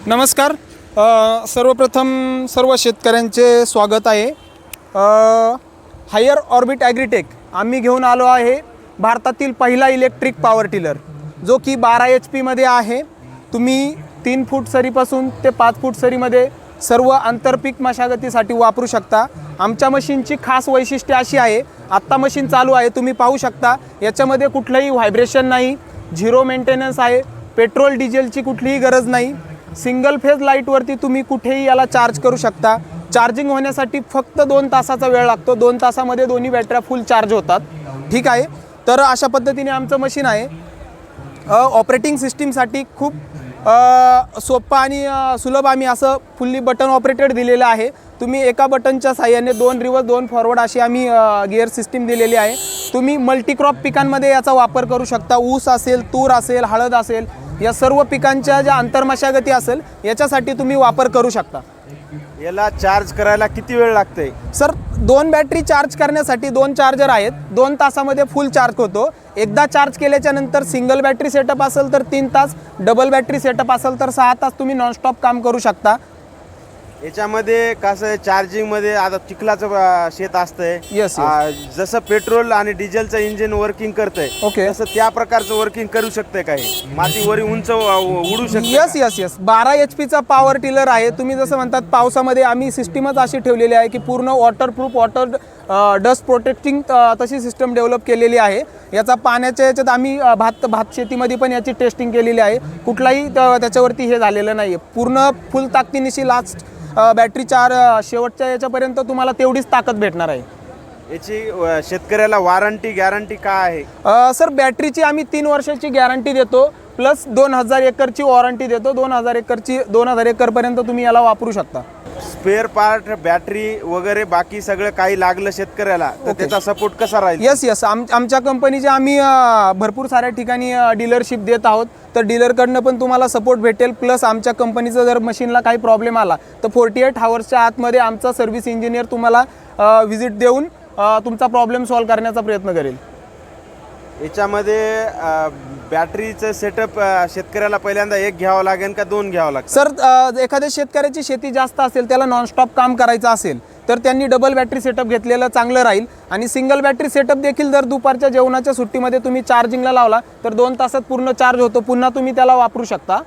नमस्कार. सर्वप्रथम सर्व शेतकऱ्यांचे स्वागत आहे. हायर ऑर्बिट ॲग्रीटेक आम्ही घेऊन आलो आहे भारतातील पहिला इलेक्ट्रिक पॉवर टिलर, जो की 12 HP आहे. तुम्ही 3 फूट सरीपासून ते 5 फूट सरीमध्ये सर्व आंतरपीक मशागतीसाठी वापरू शकता. आमच्या मशीनची खास वैशिष्ट्य अशी आहे, आत्ता मशीन चालू आहे, तुम्ही पाहू शकता. याच्यामध्ये कुठलंही व्हायब्रेशन नाही, झिरो मेंटेनन्स आहे, पेट्रोल डिझेलची कुठलीही गरज नाही. सिंगल फेज लाईटवरती तुम्ही कुठेही याला चार्ज करू शकता. चार्जिंग होण्यासाठी फक्त 2 तासाचा वेळ लागतो. 2 तासामध्ये दोन्ही बॅटऱ्या फुल चार्ज होतात. ठीक आहे. तर अशा पद्धतीने आमचं मशीन आहे. ऑपरेटिंग सिस्टीमसाठी खूप सोपं आणि सुलभ आम्ही असं फुल्ली बटन ऑपरेटेड दिलेलं आहे. तुम्ही एका बटनच्या साहाय्याने 2 रिव्हर्स 2 फॉरवर्ड अशी आम्ही गिअर सिस्टीम दिलेली आहे. तुम्ही मल्टीक्रॉप पिकांमध्ये याचा वापर करू शकता. ऊस असेल, तूर असेल, हळद असेल, या सर्व पिकांच्या ज्या आंतरमशागती असेल याच्यासाठी तुम्ही वापर करू शकता. याला चार्ज करायला किती वेळ लागते? सर, 2 बॅटरी चार्ज करण्यासाठी 2 चार्जर आहेत. 2 तासामध्ये फुल चार्ज होतो. एकदा चार्ज केल्याच्या नंतर सिंगल बॅटरी सेटअप असेल तर 3 तास, डबल बॅटरी सेटअप असेल तर 6 तास तुम्ही नॉनस्टॉप काम करू शकता. याच्यामध्ये कसं चार्जिंगमध्ये आता चिखलाचं शेत असतंय, Yes. जसं पेट्रोल आणि डिझेलचं इंजिन वर्किंग करतंय Okay. तसं त्या प्रकारचं वर्किंग करू शकतंय काही माती वरी उंच उडू शकते? यस 12 HP पॉवर टिलर आहे. तुम्ही जसं म्हणतात, पावसामध्ये आम्ही सिस्टीमच अशी ठेवलेली आहे की पूर्ण वॉटरप्रूफ, डस्ट प्रोटेक्टिंग तशी सिस्टम डेव्हलप केलेली आहे. याचा पाण्याच्या याच्यात आम्ही भात शेतीमध्ये पण याची टेस्टिंग केलेली आहे. कुठलाही त्याच्यावरती हे झालेलं नाही आहे. पूर्ण फुल ताकदीनिशी लास्ट बॅटरी शेवटच्या याच्यापर्यंत तुम्हाला तेवढीच ताकद भेटणार आहे. याची शेतकऱ्याला वॉरंटी गॅरंटी काय आहे? सर, बॅटरीची आम्ही 3 वर्षाची गॅरंटी देतो, प्लस 2000 एकरची वॉरंटी देतो. 2000 एकरपर्यंत तुम्ही याला वापरू शकता. स्पेअर पार्ट, बॅटरी वगैरे बाकी सगळं काही लागलं शेतकऱ्याला तर त्याचा सपोर्ट कसा राहील? यस आमच्या कंपनीचे आम्ही भरपूर साऱ्या ठिकाणी डीलरशिप देत आहोत. तर डीलरकडनं पण तुम्हाला सपोर्ट भेटेल. प्लस आमच्या कंपनीचं जर मशीनला काही प्रॉब्लेम आला तर 48 आवर्सच्या आतमध्ये आमचा सर्व्हिस इंजिनियर तुम्हाला व्हिजिट देऊन तुमचा प्रॉब्लेम सॉल्व्ह करण्याचा प्रयत्न करेल. याच्यामध्ये बॅटरीचं सेटअप शेतकऱ्याला पहिल्यांदा 1 घ्यावं लागेल का 2 घ्यावं लागेल? सर, एखाद्या शेतकऱ्याची शेती जास्त असेल, त्याला नॉनस्टॉप काम करायचं असेल तर त्यांनी डबल बॅटरी सेटअप घेतलेलं चांगलं राहील. आणि सिंगल बॅटरी सेटअप देखील जर दुपारच्या जेवणाच्या सुट्टीमध्ये तुम्ही चार्जिंगला लावला तर 2 तासात पूर्ण चार्ज होतो. पुन्हा तुम्ही त्याला वापरू शकता.